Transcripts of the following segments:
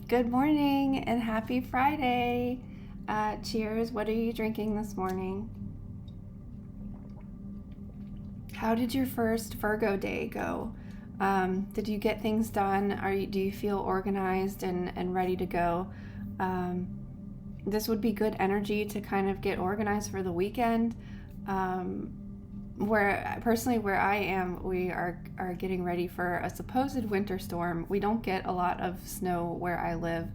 Good morning and happy Friday. Cheers. What are you drinking this morning? How did your first Virgo day go? Did you get things done? Do you feel organized and ready to go? This would be good energy to kind of get organized for the weekend. Where I am, we are getting ready for a supposed winter storm. We don't get a lot of snow where I live,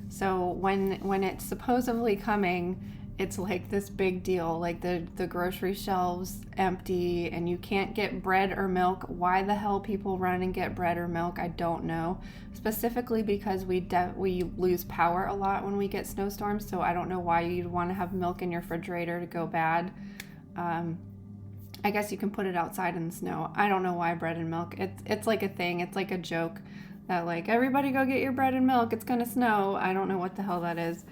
so when it's supposedly coming, it's like this big deal. Like the grocery shelves empty, and you can't get bread or milk. Why the hell people run and get bread or milk, I don't know. Specifically because we lose power a lot when we get snowstorms, so I don't know why you'd want to have milk in your refrigerator to go bad. I guess you can put it outside in the snow. I don't know why bread and milk. It's like a thing. It's like a joke that like, everybody go get your bread and milk. It's gonna snow. I don't know what the hell that is.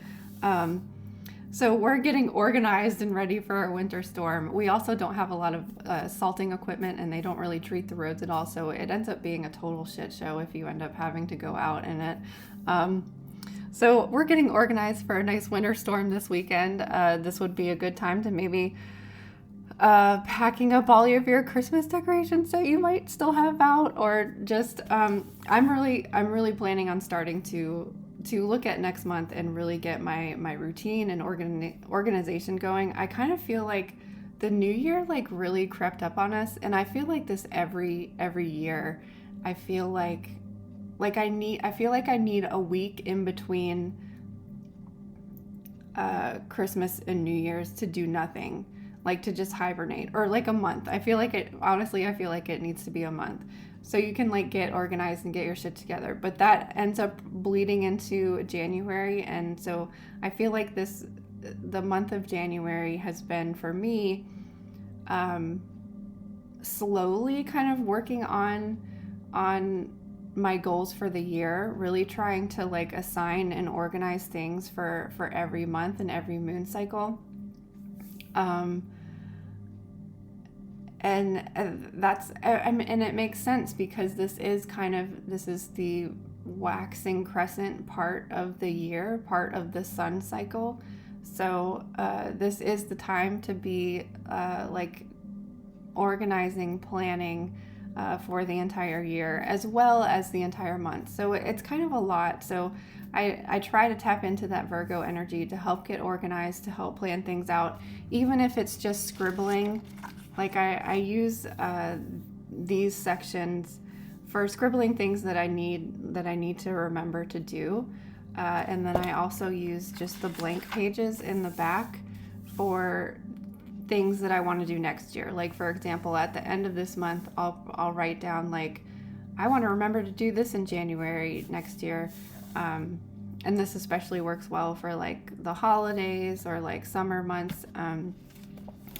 So we're getting organized and ready for our winter storm. We also don't have a lot of salting equipment, and they don't really treat the roads at all. So it ends up being a total shit show if you end up having to go out in it. So we're getting organized for a nice winter storm this weekend. This would be a good time to maybe packing up all of your Christmas decorations that you might still have out, or just I'm really planning on starting to look at next month and really get my routine and organization going. I kind of feel like the new year like really crept up on us, and I feel like this every year. I feel like I need a week in between Christmas and New Year's to do nothing. Like to just hibernate, or like a month. I feel like it needs to be a month. So you can like get organized and get your shit together. But that ends up bleeding into January. And so I feel like the month of January has been for me slowly kind of working on my goals for the year, really trying to like assign and organize things for every month and every moon cycle. And it makes sense because this is the waxing crescent part of the year, part of the sun cycle. So this is the time to be like organizing, planning for the entire year as well as the entire month. So it's kind of a lot. So I try to tap into that Virgo energy to help get organized, to help plan things out, even if it's just scribbling. Like I use these sections for scribbling things that I need to remember to do, and then I also use just the blank pages in the back for things that I want to do next year. Like for example, at the end of this month, I'll write down like, I want to remember to do this in January next year. And this especially works well for like the holidays or like summer months.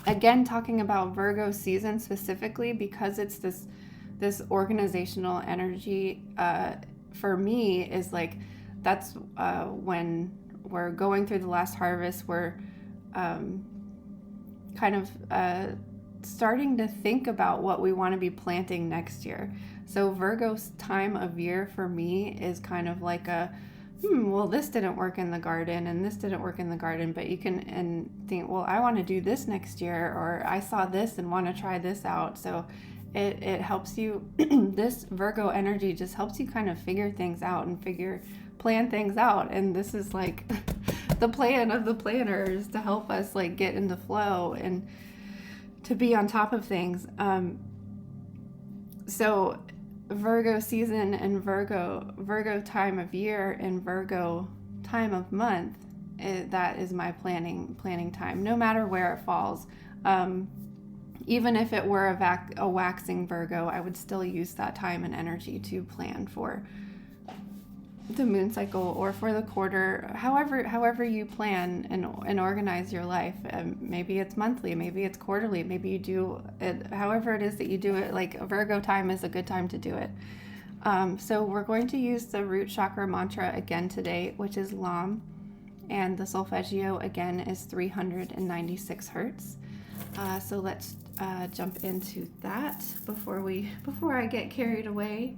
Again, talking about Virgo season specifically, because it's this organizational energy, for me is like, that's when we're going through the last harvest, we're kind of starting to think about what we want to be planting next year. So Virgo's time of year for me is kind of like well, this didn't work in the garden and this didn't work in the garden, but you can think, well, I want to do this next year, or I saw this and want to try this out. So it helps you, this Virgo energy just helps you kind of figure things out and plan things out. And this is like the plan of the planners to help us like get into flow and to be on top of things. So Virgo season and Virgo time of year and Virgo time of month, that is my planning time, no matter where it falls. Even if it were a waxing Virgo, I would still use that time and energy to plan for the moon cycle or for the quarter, however you plan and organize your life. Maybe it's monthly, maybe it's quarterly, maybe you do it however it is that you do it. Like Virgo time is a good time to do it. So we're going to use the Root Chakra Mantra again today, which is Lam, and the solfeggio again is 396 hertz. So let's jump into that before I get carried away.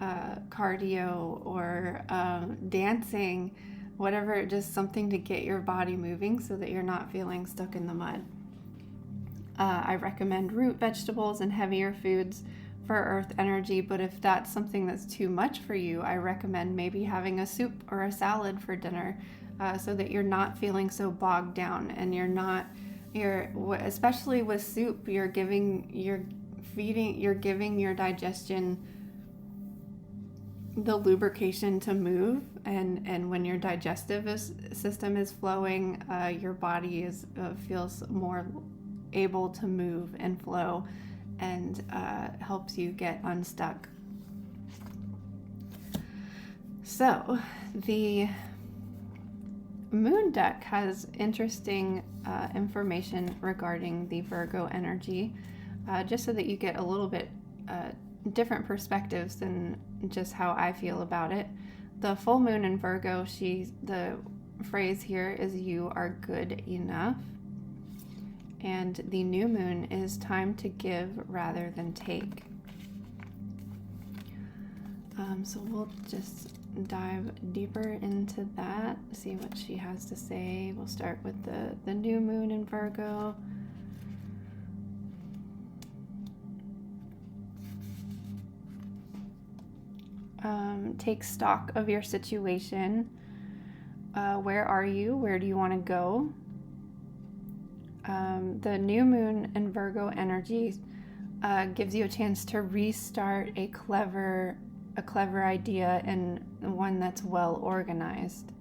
cardio or dancing, whatever, just something to get your body moving so that you're not feeling stuck in the mud. I recommend root vegetables and heavier foods for earth energy, but if that's something that's too much for you, I recommend maybe having a soup or a salad for dinner, so that you're not feeling so bogged down, and especially with soup, you're giving your digestion the lubrication to move, and when your digestive system is flowing, your body feels more able to move and flow, and helps you get unstuck. So the moon deck has interesting information regarding the Virgo energy, just so that you get a little bit different perspectives than just how I feel about it. The full moon in Virgo, the phrase here is "you are good enough." And the new moon is time to give rather than take. So we'll just dive deeper into that, see what she has to say. We'll start with the new moon in Virgo. Take stock of your situation. Where are you? Where do you want to go? The new moon in Virgo energy gives you a chance to restart a clever idea, and one that's well organized.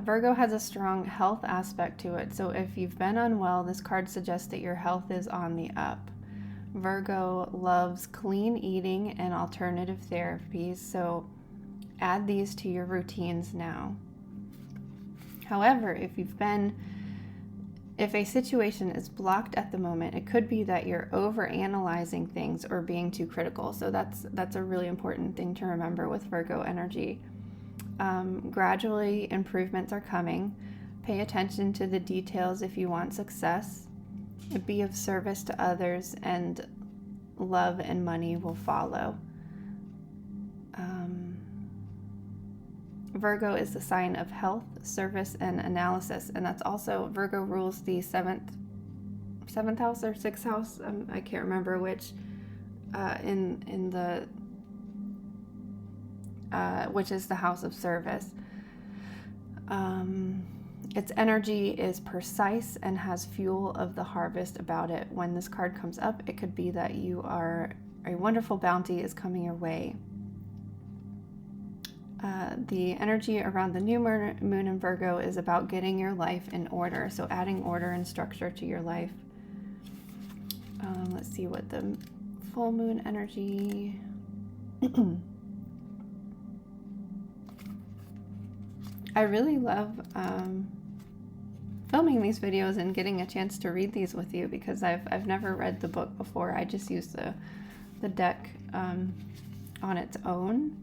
Virgo has a strong health aspect to it, so if you've been unwell, this card suggests that your health is on the up. Virgo loves clean eating and alternative therapies, so add these to your routines now. However, if a situation is blocked at the moment, it could be that you're overanalyzing things or being too critical. So that's a really important thing to remember with Virgo energy. Gradually, improvements are coming. Pay attention to the details if you want success. Be of service to others, and love and money will follow. Virgo is the sign of health, service, and analysis, and that's also, Virgo rules the seventh house or sixth house. I can't remember which. Which is the house of service. Its energy is precise and has fuel of the harvest about it. When this card comes up, it could be that a wonderful bounty is coming your way. The energy around the new moon in Virgo is about getting your life in order, so adding order and structure to your life. Let's see what the full moon energy... I really love filming these videos and getting a chance to read these with you, because I've never read the book before. I just use the deck on its own.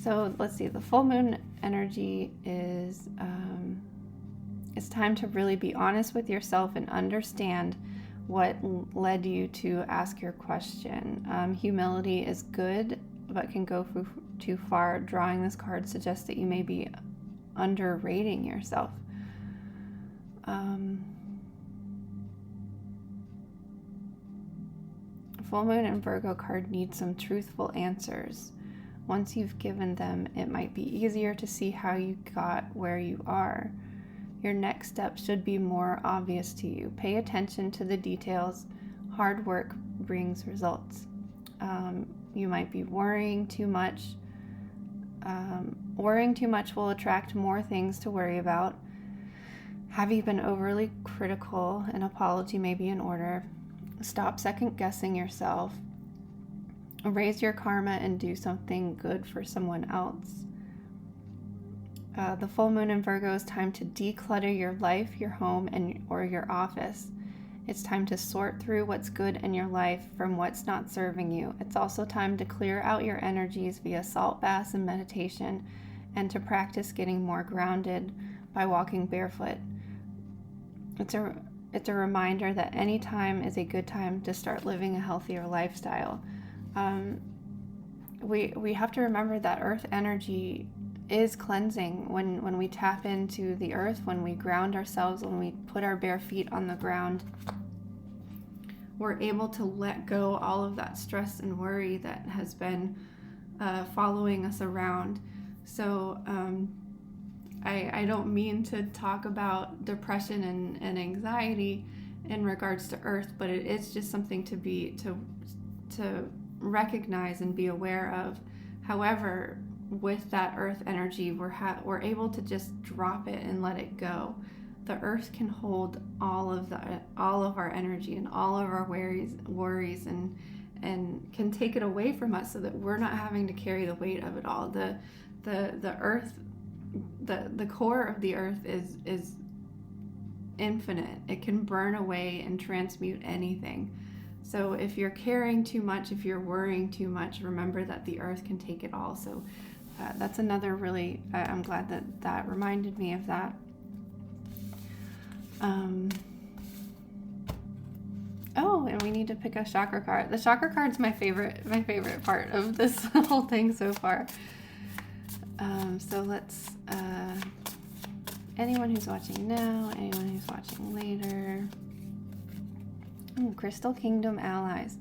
So let's see, the full moon energy is it's time to really be honest with yourself and understand what led you to ask your question. Humility is good, but can go too far. Drawing this card suggests that you may be underrating yourself. Full moon and Virgo card needs some truthful answers. Once you've given them, it might be easier to see how you got where you are. Your next step should be more obvious to you. Pay attention to the details. Hard work brings results. You might be worrying too much. Worrying too much will attract more things to worry about. Have you been overly critical? An apology may be in order. Stop second guessing yourself. Raise your karma and do something good for someone else. The full moon in Virgo is time to declutter your life, your home, or your office. It's time to sort through what's good in your life from what's not serving you. It's also time to clear out your energies via salt baths and meditation, and to practice getting more grounded by walking barefoot. It's a reminder that any time is a good time to start living a healthier lifestyle. we have to remember that earth energy is cleansing. When we tap into the earth, when we ground ourselves, when we put our bare feet on the ground, we're able to let go all of that stress and worry that has been following us around. So I don't mean to talk about depression and anxiety in regards to earth, but it is just something to recognize and be aware of. However, with that earth energy, we're able to just drop it and let it go. The earth can hold all of our energy and all of our worries and can take it away from us, so that we're not having to carry the weight of it all. The earth, the core of the earth is infinite. It can burn away and transmute anything. So if you're carrying too much, if you're worrying too much, remember that the earth can take it all. So that's another really, I'm glad that reminded me of that. Oh, and we need to pick a chakra card. The chakra card's my favorite part of this whole thing so far. So let's, anyone who's watching now, anyone who's watching later. Crystal Kingdom allies.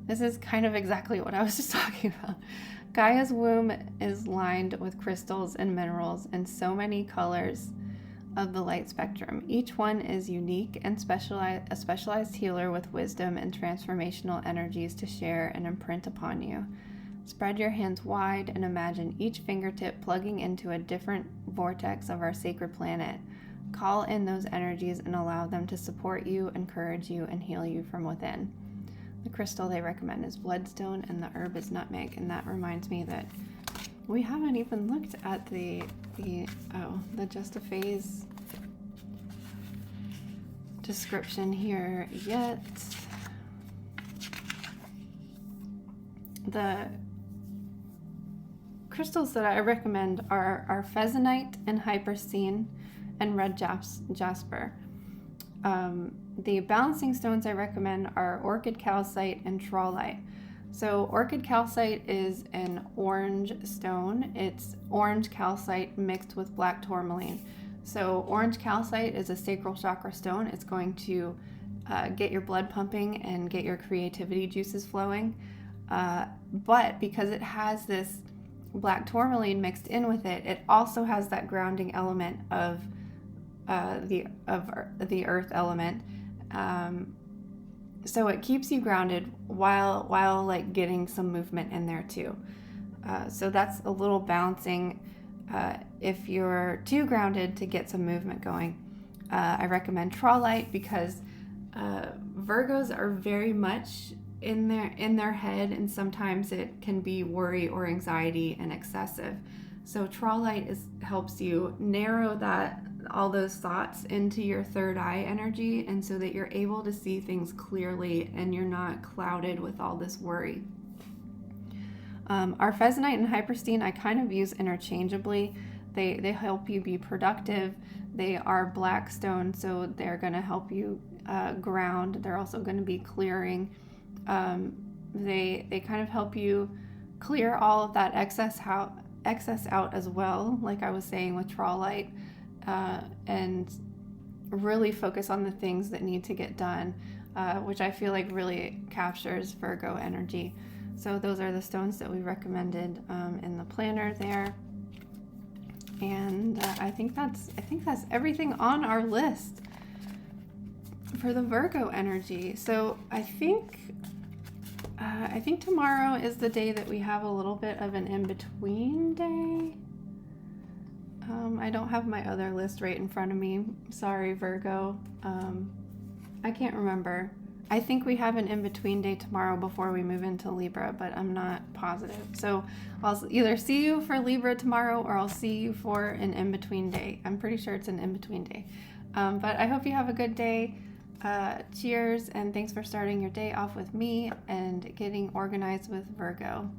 This is kind of exactly what I was just talking about. Gaia's womb is lined with crystals and minerals in so many colors of the light spectrum. Each one is unique and a specialized healer with wisdom and transformational energies to share and imprint upon you. Spread your hands wide and imagine each fingertip plugging into a different vortex of our sacred planet. Call in those energies and allow them to support you, encourage you, and heal you from within. The crystal they recommend is bloodstone, and the herb is nutmeg. And that reminds me that we haven't even looked at the Just a Phase description here yet. The crystals that I recommend are Fezzanite and Hypersthene and red jasper. The balancing stones I recommend are Orchid Calcite and Trallite. So Orchid Calcite is an orange stone. It's orange calcite mixed with black tourmaline. So orange calcite is a sacral chakra stone. It's going to get your blood pumping and get your creativity juices flowing. But because it has this black tourmaline mixed in with it, it also has that grounding element of the earth element. So it keeps you grounded while like getting some movement in there too. So that's a little balancing. If you're too grounded to get some movement going, I recommend Trallite, because Virgos are very much in their head, and sometimes it can be worry or anxiety and excessive. So Trallite helps you narrow all those thoughts into your third eye energy, and so that you're able to see things clearly and you're not clouded with all this worry. Our Fezzanite and Hypersthene I kind of use interchangeably. They help you be productive. They are black stone, so they're going to help you ground. They're also going to be clearing. They kind of help you clear all of that excess out as well, like I was saying with Trallite. And really focus on the things that need to get done, which I feel like really captures Virgo energy. So those are the stones that we recommended in the planner there. And I think that's everything on our list for the Virgo energy. So I think tomorrow is the day that we have a little bit of an in-between day. I don't have my other list right in front of me. Sorry, Virgo. I can't remember. I think we have an in-between day tomorrow before we move into Libra, but I'm not positive. So I'll either see you for Libra tomorrow, or I'll see you for an in-between day. I'm pretty sure it's an in-between day. But I hope you have a good day. Cheers, and thanks for starting your day off with me and getting organized with Virgo.